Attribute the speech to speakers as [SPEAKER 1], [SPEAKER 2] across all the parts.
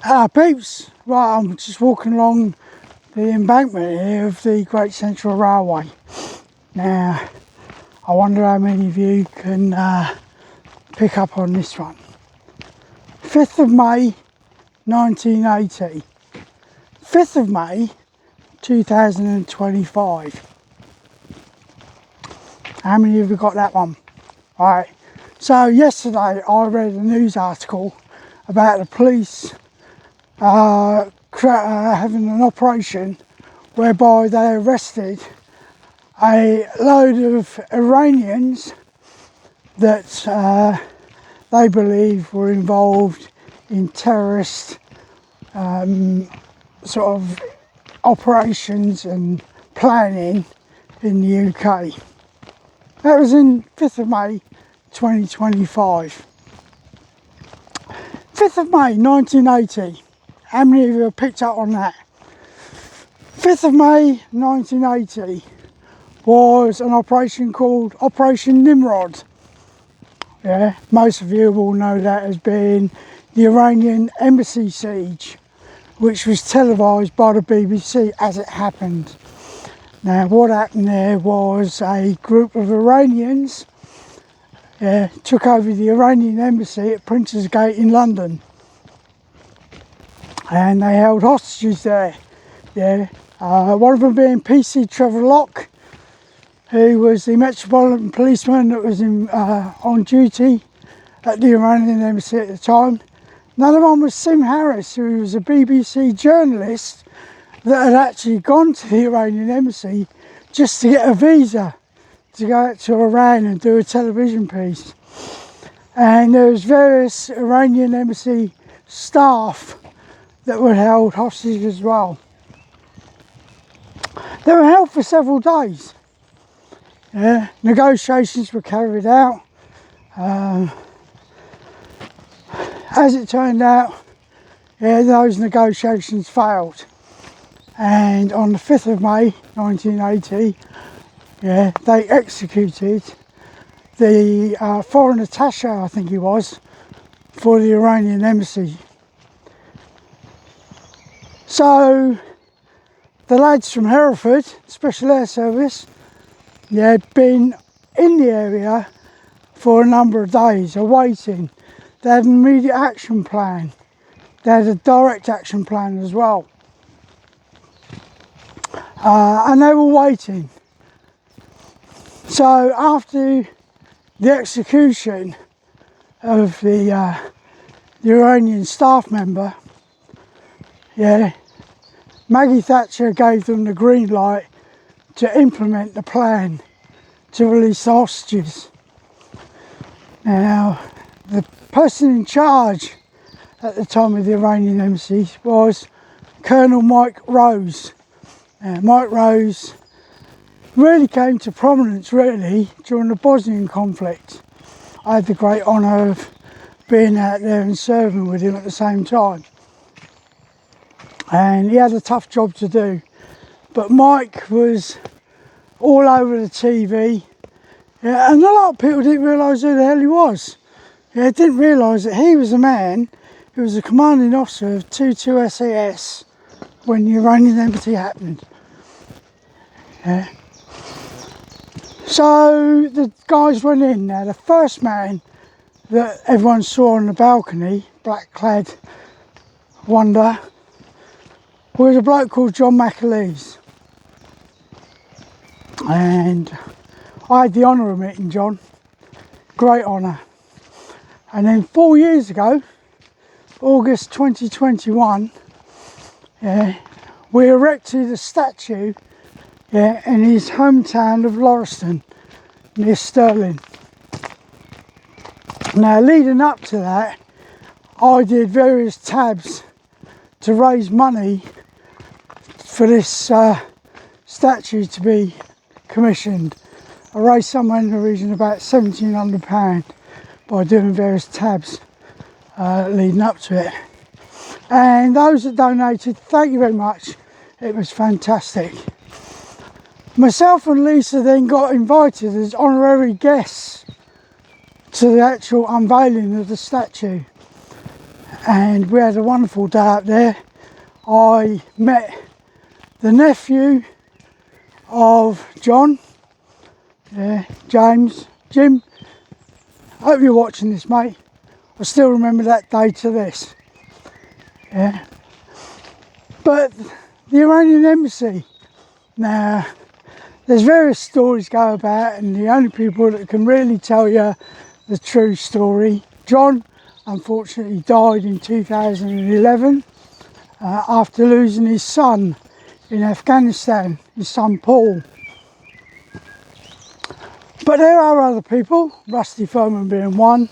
[SPEAKER 1] Peeps, right, I'm just walking along the embankment here of the Great Central Railway. Now, I wonder how many of you can pick up on this one. 5th of May 1980, 5th of May 2025. How many of you got that one? Right, so yesterday I read a news article about the police having an operation whereby they arrested a load of Iranians that they believe were involved in terrorist sort of operations and planning in the UK. That was in 5th of May 2025. 5th of May 1980. How many of you have picked up on that? 5th of May 1980 was an operation called Operation Nimrod. Yeah, most of you will know that as being the Iranian embassy siege, which was televised by the BBC as it happened. Now, what happened there was a group of Iranians took over the Iranian embassy at Prince's Gate in London, and they held hostages there. One of them being PC Trevor Locke, who was the Metropolitan Policeman that was on duty at the Iranian embassy at the time. Another one was Sim Harris, who was a BBC journalist that had actually gone to the Iranian embassy just to get a visa to go out to Iran and do a television piece. And there was various Iranian embassy staff that were held hostage as well. They were held for several days. Negotiations were carried out. As it turned out, those negotiations failed. And on the 5th of May 1980, they executed the foreign attaché, I think he was, for the Iranian embassy. So the lads from Hereford Special Air Service had been in the area for a number of days awaiting. They had an immediate action plan. They had a direct action plan as well. And they were waiting. So after the execution of the Iranian staff member, Maggie Thatcher gave them the green light to implement the plan to release the hostages. Now, the person in charge at the time of the Iranian embassy was Colonel Mike Rose. Mike Rose really came to prominence during the Bosnian conflict. I had the great honour of being out there and serving with him at the same time. And he had a tough job to do. But Mike was all over the TV. And a lot of people didn't realise who the hell he was. Didn't realise that he was a man who was a commanding officer of 22 SAS when the Iranian embassy happened. So the guys went in. Now, the first man that everyone saw on the balcony, black-clad wonder, was a bloke called John McAleese. And I had the honour of meeting John. Great honour. And then 4 years ago, August 2021, we erected a statue in his hometown of Lauriston, near Stirling. Now, leading up to that, I did various tabs to raise money for this statue to be commissioned. I raised somewhere in the region of about £1,700 by doing various tabs leading up to it. And those that donated, thank you very much. It was fantastic. Myself and Lisa then got invited as honorary guests to the actual unveiling of the statue. and we had a wonderful day up there. I met the nephew of John, James, Jim. Hope you're watching this, mate. I still remember that day to this. Yeah. But the Iranian embassy, now there's various stories go about, and the only people that can really tell you the true story, John unfortunately died in 2011 after losing his son in Afghanistan, his son Paul. But there are other people, Rusty Furman being one,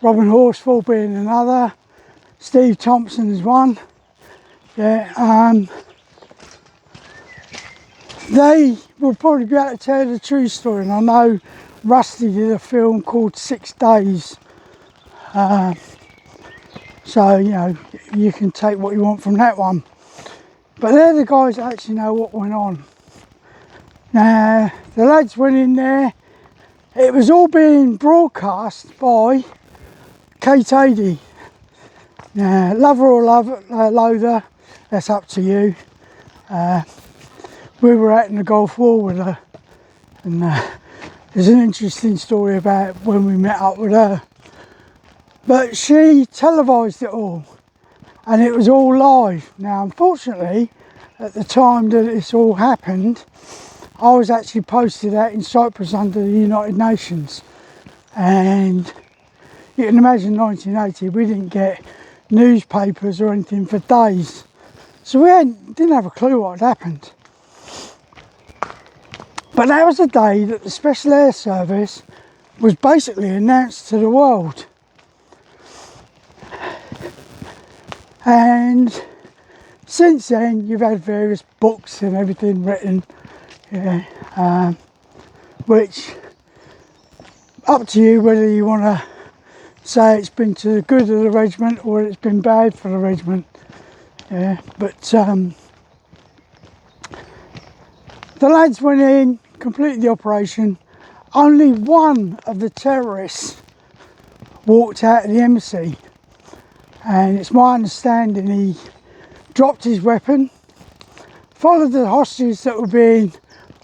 [SPEAKER 1] Robin Horsfall being another, Steve Thompson is one. Yeah, they will probably be able to tell the true story, and I know Rusty did a film called 6 Days. So, you know, you can take what you want from that one. But they're the guys that actually know what went on. Now, the lads went in there. It was all being broadcast by Kate Adie. Now, love her or loathe her, that's up to you. We were out in the Gulf War with her, and there's an interesting story about when we met up with her. But she televised it all, and it was all live. Now, unfortunately, at the time that this all happened, I was actually posted out in Cyprus under the United Nations, and you can imagine 1980, we didn't get newspapers or anything for days, so we didn't have a clue what had happened. But that was the day that the Special Air Service was basically announced to the world. And since then, you've had various books and everything written, which up to you whether you want to say it's been to the good of the regiment or it's been bad for the regiment. But the lads went in, completed the operation. Only one of the terrorists walked out of the embassy, and it's my understanding he dropped his weapon, followed the hostages that were being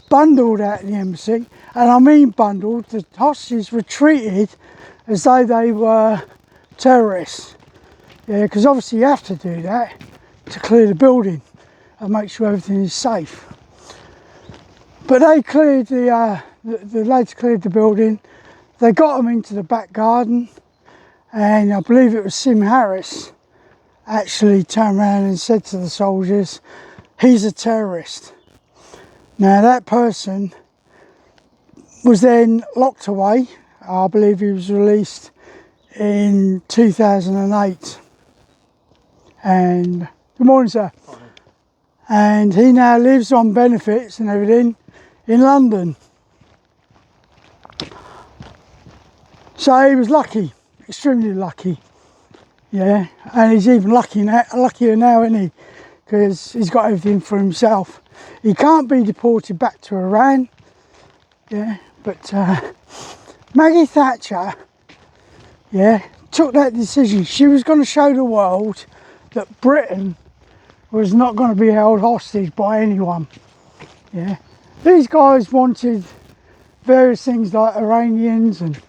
[SPEAKER 1] bundled out of the embassy, and I mean bundled. The hostages were treated as though they were terrorists. Yeah, because obviously you have to do that to clear the building and make sure everything is safe. But they cleared the lads cleared the building. They got them into the back garden, and I believe it was Sim Harris actually turned around and said to the soldiers, "He's a terrorist." Now that person was then locked away. I believe he was released in 2008. And good morning, sir. Morning. And he now lives on benefits and everything in London. So he was lucky, extremely lucky. Yeah, and he's even luckier now, isn't he? Because he's got everything for himself. He can't be deported back to Iran. Yeah, but Maggie Thatcher, yeah, took that decision. She was going to show the world that Britain was not going to be held hostage by anyone. Yeah, these guys wanted various things like Iranians and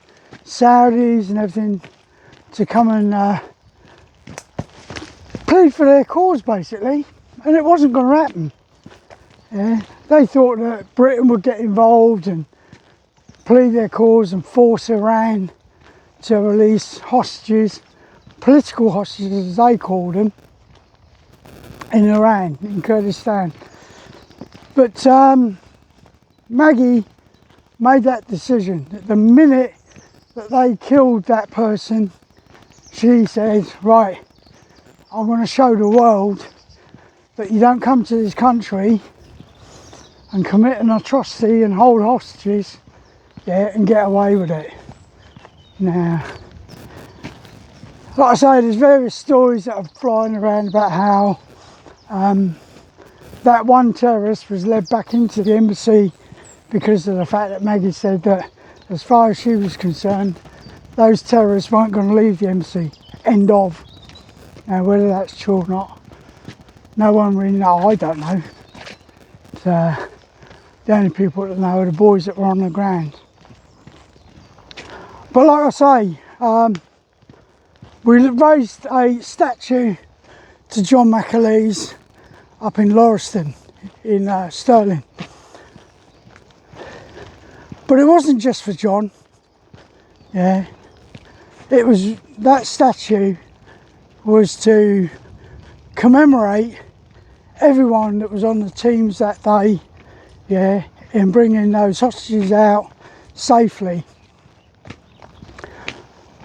[SPEAKER 1] Saudis and everything to come and plead for their cause, basically, and it wasn't going to happen. Yeah, they thought that Britain would get involved and plead their cause and force Iran to release hostages, political hostages as they called them, in Iran, in Kurdistan. But Maggie made that decision. At the minute that they killed that person, she said, right, I'm going to show the world that you don't come to this country and commit an atrocity and hold hostages, yeah, and get away with it. Now, like I say, there's various stories that are flying around about how that one terrorist was led back into the embassy because of the fact that Maggie said that, as far as she was concerned, those terrorists weren't going to leave the embassy. End of. Now whether that's true or not, no one really knows. I don't know. The only people that know are the boys that were on the ground. But like I say, we raised a statue to John McAleese up in Lauriston in Stirling. But it wasn't just for John. Yeah, it was, that statue was to commemorate everyone that was on the teams that day, yeah, in bringing those hostages out safely.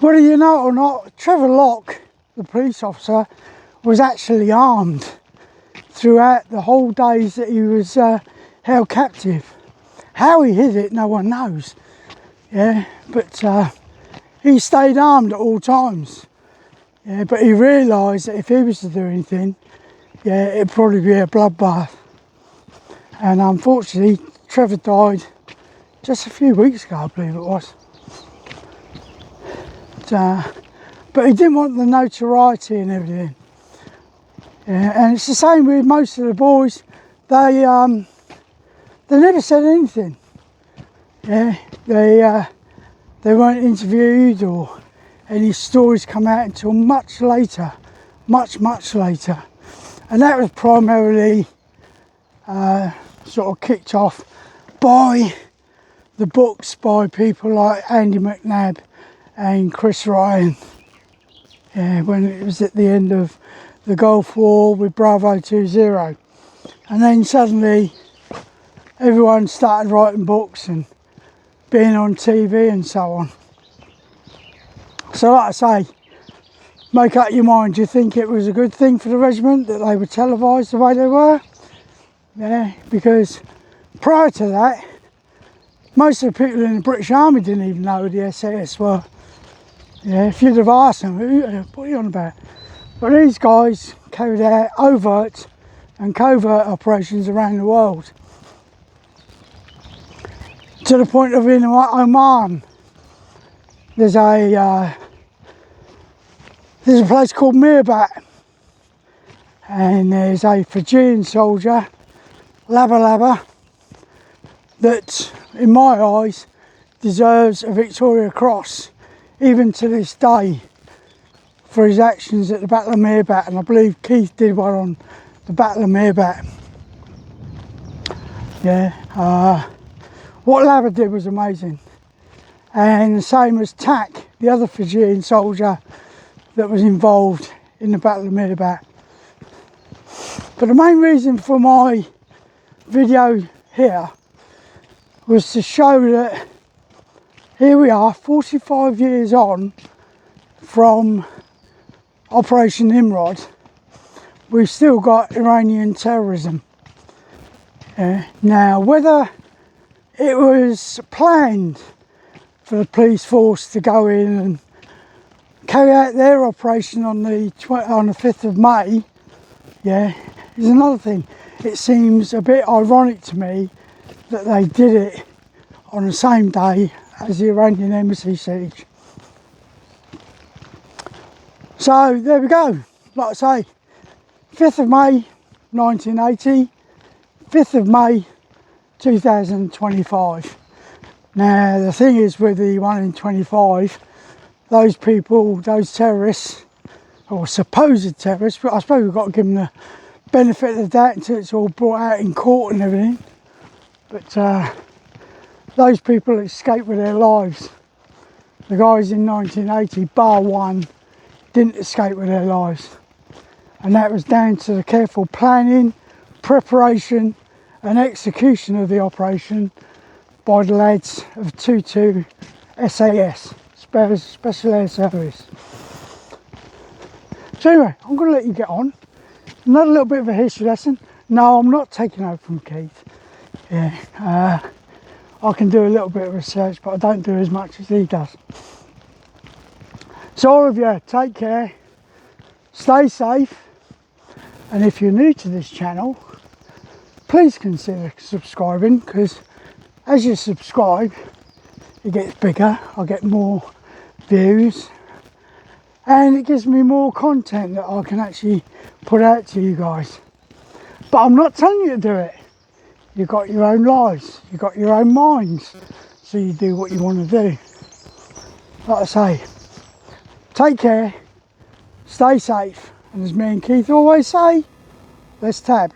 [SPEAKER 1] Whether you know it or not, Trevor Locke, the police officer, was actually armed throughout the whole days that he was held captive. How he hid it, no one knows. Yeah, but he stayed armed at all times. Yeah, but he realised that if he was to do anything, yeah, it'd probably be a bloodbath. And unfortunately, Trevor died just a few weeks ago, I believe it was. But he didn't want the notoriety and everything. Yeah, and it's the same with most of the boys. They never said anything. Yeah, they weren't interviewed or any stories come out until much later, much later. And that was primarily sort of kicked off by the books by people like Andy McNab and Chris Ryan. Yeah, when it was at the end of the Gulf War with Bravo 20. And then suddenly everyone started writing books and being on TV and so on. So like I say, make up your mind. Do you think it was a good thing for the regiment that they were televised the way they were? Yeah, because prior to that, most of the people in the British Army didn't even know who the SAS were. Yeah, if you'd have asked them, what are you on about? But these guys carried out overt and covert operations around the world. To the point of in Oman, there's a place called Mirbat, and there's a Fijian soldier, Laba Laba, that in my eyes deserves a Victoria Cross even to this day for his actions at the Battle of Mirbat, and I believe Keith did one on the Battle of Mirbat. Yeah, what Laba did was amazing, and the same as Tak, the other Fijian soldier that was involved in the Battle of Mirbat. But the main reason for my video here was to show that here we are 45 years on from Operation Nimrod. We've still got Iranian terrorism. Now whether it was planned for the police force to go in and carry out their operation on the 5th of May, yeah, is another thing. It seems a bit ironic to me that they did it on the same day as the Iranian embassy siege. So there we go. Like I say, 5th of May 1980, 5th of May 2025. Now the thing is with the 1 in 25, those people, those terrorists, or supposed terrorists, but I suppose we've got to give them the benefit of the doubt until it's all brought out in court and everything. But those people escaped with their lives. The guys in 1980, bar one, didn't escape with their lives. And that was down to the careful planning, preparation and execution of the operation by the lads of 22 SAS, Special Air Service. So anyway, I'm going to let you get on. Another little bit of a history lesson. No, I'm not taking over from Keith. Yeah, I can do a little bit of research, but I don't do as much as he does. So all of you, take care, stay safe, and if you're new to this channel, please consider subscribing, because as you subscribe, it gets bigger, I get more views, and it gives me more content that I can actually put out to you guys. But I'm not telling you to do it. You've got your own lives, you've got your own minds, so you do what you want to do. Like I say, take care, stay safe, and as me and Keith always say, let's tab.